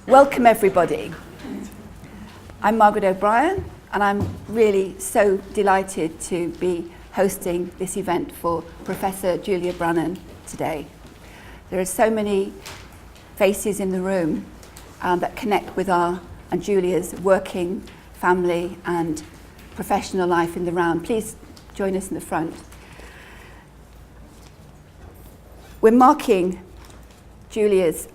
Welcome everybody. I'm Margaret O'Brien and I'm really so delighted to be hosting this event for Professor Julia Brannen today. There are so many faces in the room that connect with our and Julia's working, family and professional life in the round. Please join us in the front. We're marking Julia's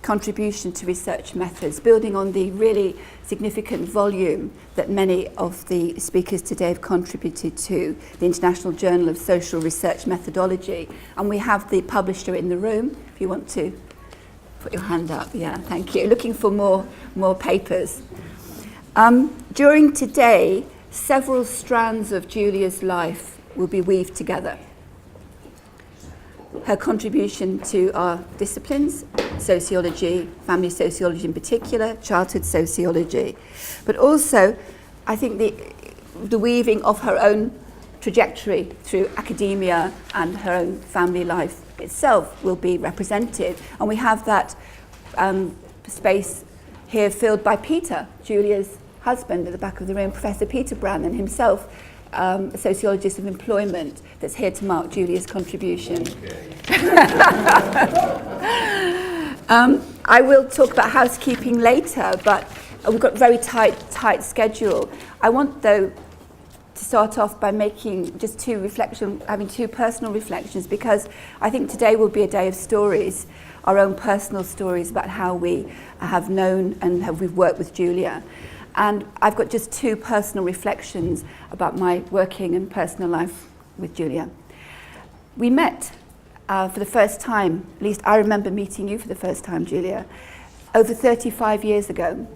contribution to research methods, building on the really significant volume that many of the speakers today have contributed to, the International Journal of Social Research Methodology. And we have the publisher in the room, if you want to put your hand up. Yeah, thank you. Looking for more papers. During today, several strands of Julia's life will be weaved together. Her contribution to our disciplines, sociology, family sociology in particular, childhood sociology, but also I think the weaving of her own trajectory through academia and her own family life itself will be represented. And we have that space here filled by Peter, Julia's husband at the back of the room, Professor Peter Brannen, himself a sociologist of employment, that's here to mark Julia's contribution. Okay. I will talk about housekeeping later, but we've got a very tight schedule. I want, though, to start off by making just having two personal reflections, because I think today will be a day of stories, our own personal stories about how we have known and how we've worked with Julia. And I've got just two personal reflections about my working and personal life with Julia. We met for the first time, at least I remember meeting you for the first time, Julia, over 35 years ago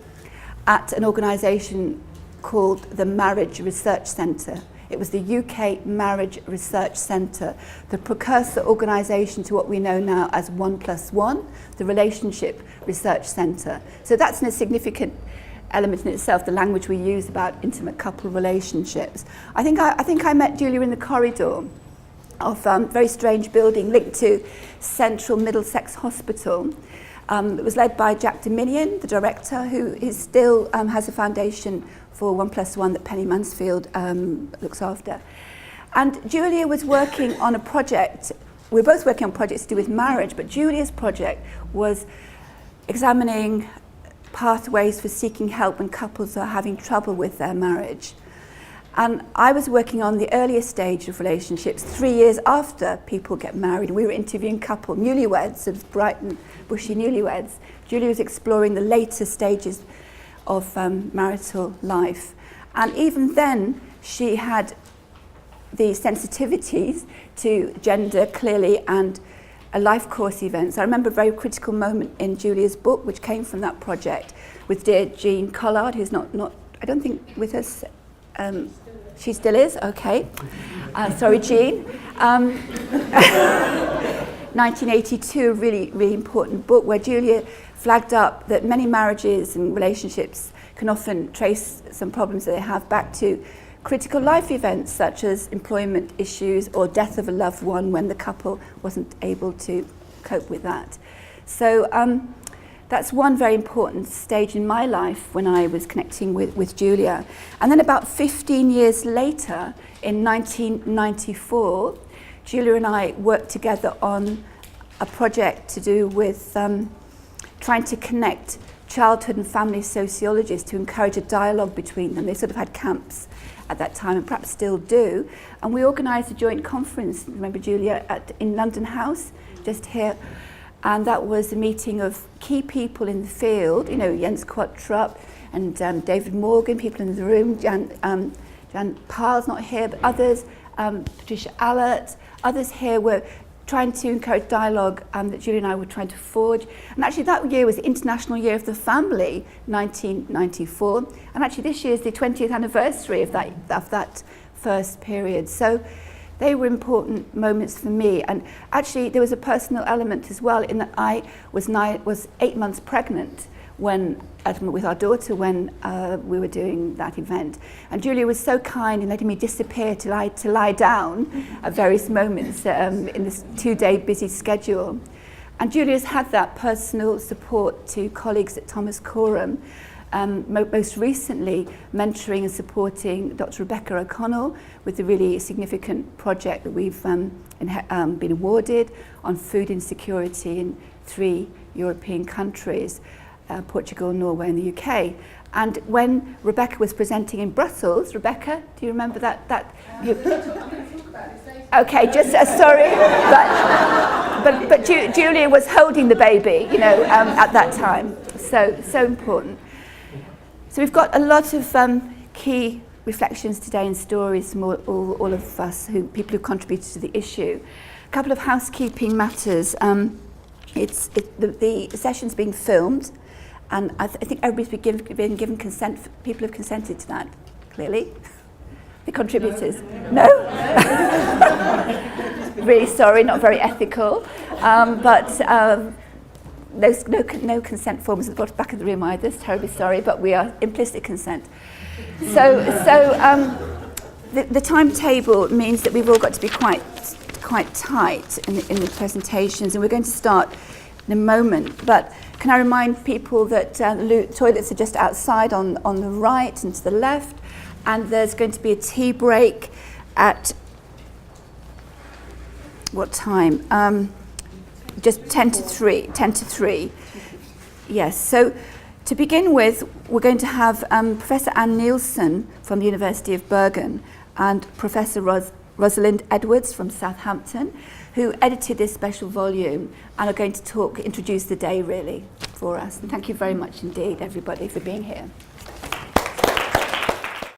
at an organisation called the Marriage Research Centre. It was the UK Marriage Research Centre, the precursor organisation to what we know now as 1+1, the Relationship Research Centre. So that's a significant element in itself, the language we use about intimate couple relationships. I think I met Julia in the corridor of a very strange building linked to Central Middlesex Hospital. It was led by Jack Dominion, the director, who is still has a foundation for 1+1 that Penny Mansfield looks after. And Julia was working on a project. We were both working on projects to do with marriage, but Julia's project was examining pathways for seeking help when couples are having trouble with their marriage. And I was working on the earlier stage of relationships, 3 years after people get married. We were interviewing newlyweds, of Brighton, bushy newlyweds. Julia was exploring the later stages of marital life. And even then, she had the sensitivities to gender clearly and a life course events. I remember a very critical moment in Julia's book, which came from that project, with dear Jean Collard, who's not I don't think with us. She still is? Okay. Sorry, Jean. 1982, a really, really important book where Julia flagged up that many marriages and relationships can often trace some problems that they have back to critical life events such as employment issues or death of a loved one when the couple wasn't able to cope with that. So that's one very important stage in my life when I was connecting with Julia. And then about 15 years later, in 1994, Julia and I worked together on a project to do with trying to connect childhood and family sociologists to encourage a dialogue between them. They sort of had camps at that time and perhaps still do. And we organised a joint conference, remember Julia, in London House, just here. And that was a meeting of key people in the field, you know, Jens Quattrup and David Morgan, people in the room, Jan Parl's not here, but others, Patricia Allert, others here were trying to encourage dialogue that Julia and I were trying to forge. And actually that year was the International Year of the Family, 1994. And actually this year is the 20th anniversary of that first period. So they were important moments for me. And actually there was a personal element as well in that I was 8 months pregnant when with our daughter when we were doing that event. And Julia was so kind in letting me disappear to lie down at various moments in this 2-day busy schedule. And Julia's had that personal support to colleagues at Thomas Coram, most recently mentoring and supporting Dr. Rebecca O'Connell with the really significant project that we've been awarded on food insecurity in 3 European countries, Portugal, Norway and the UK. And when Rebecca was presenting in Brussels, Rebecca, do you remember that? Okay, just sorry, but Julia was holding the baby, you know, at that time. So important. So we've got a lot of key reflections today and stories from all of us, people who contributed to the issue. A couple of housekeeping matters. The session's being filmed, and I think everybody's been given consent. People have consented to that, clearly. The contributors. No? Really sorry, not very ethical. No consent forms at the back of the room either. Terribly sorry, but we are implicit consent. So the timetable means that we've all got to be quite tight in the presentations, and we're going to start in a moment. But can I remind people that the toilets are just outside on the right and to the left, and there's going to be a tea break at what time? Just 10 to 3. Yes, so to begin with, we're going to have Professor Anne Nielsen from the University of Bergen and Professor Rosalind Edwards from Southampton, who edited this special volume and are going to introduce the day really for us. And thank you very much indeed, everybody, for being here.